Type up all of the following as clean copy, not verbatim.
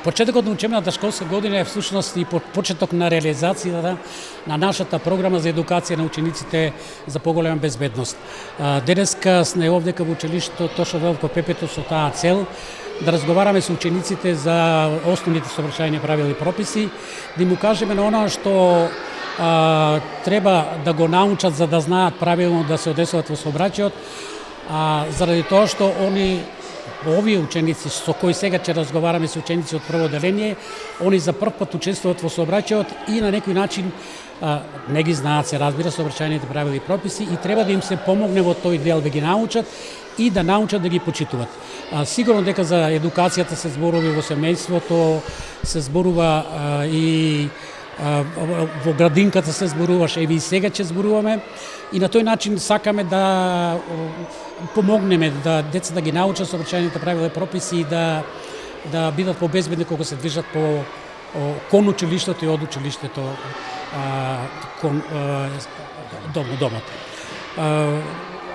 Почетокот на учебната школска година е всушност и почеток на реализацијата на нашата програма за едукација на учениците за поголема безбедност. Денеска сме овдека во училиштето Тошо Велко Пепето со таа цел да разговараме со учениците за основните сообраќајни правила и прописи, да им укажеме на оноа што треба да го научат за да знаат правилно да се одесуват во сообраќајот, заради тоа што овие ученици со кои сега ќе разговараме со ученици од прво одделение, они за прв пат учествуваат во сообраќајот и на некој начин не ги знаат, се разбира, сообраќајните правила и прописи и треба да им се помогне во тој дел да ги научат и да научат да ги почитуваат. Сигурно дека за едукацијата се зборува во семејството, се зборува и во градинката се зборуваше, и сега ќе зборуваме и на тој начин сакаме да помогнеме да децата ги научат сообраќајните правила и прописи и да бидат побезбедни кога се движат кон училиштето и од училиштето кон домот.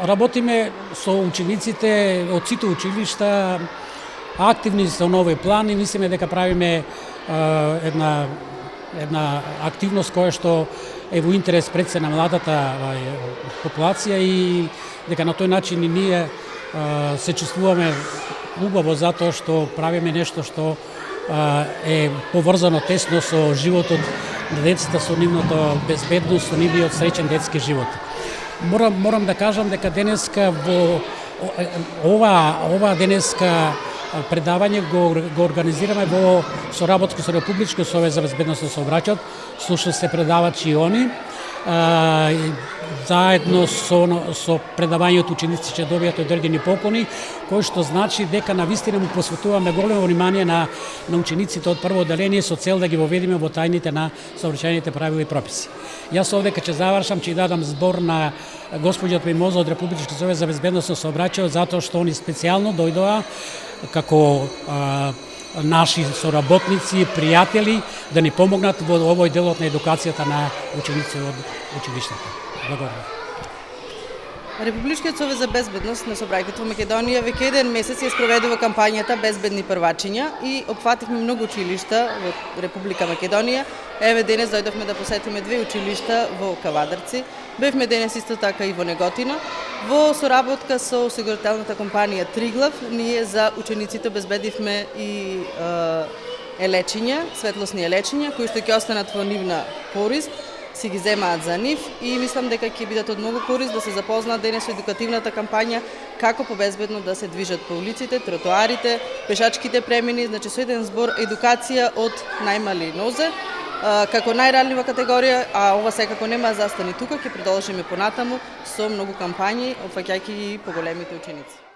Работиме со учениците од сите училишта, активни со нови плани, мислиме дека правиме една активност која што е во интерес пред се на младата популација и дека на тој начин и ние се чувствуваме убаво затоа што правиме нешто што е поврзано тесно со животот на децата, со нивното безбедност, со нивниот среќен детски живот. Морам да кажам дека денеска во ова денеска предавање го организираме во соработка со Републички совет за безбедност на сообраќајот, слушно се предавачи и они. Заедно со предавањето ученици ќе добијат одредени поклони, кој што значи дека навистина му посветуваме големо внимание на учениците од прво одделение со цел да ги воведеме во тајните на сообраќајните правила и прописи. Јас овдека ќе завршам, ќе дадам збор на госпоѓата Мимоза од Републички совет за безбедност на сообраќајот, затоа што они специјално дојдоа како наши соработници, пријатели, да ни помогнат во овој делот на едукацијата на ученици од училиштето. Благодарам. Републичкиот совет за безбедност на сообраќајето во Македонија веќе еден месец ја спроведува кампањата Безбедни првачиња и опфативме многу училишта во Република Македонија. Еве денес дојдовме да посетиме 2 училишта во Кавадарци. Бевме денес исто така и во Неготино. Во соработка со осигурителната компанија Триглав, ние за учениците обезбедивме и елечиња, светлосни елечиња, кои што ќе останат во нивна корист, си ги земаат за нив и мислам дека ќе бидат од многу корист да се запознаат денес со едукативната кампања како побезбедно да се движат по улиците, тротоарите, пешачките премини, значи со еден збор едукација од најмали нозе, како најранлива категорија, а ова секако нема застани тука, ќе продолжиме понатаму со многу кампањи, опфаќајќи и поголемите ученици.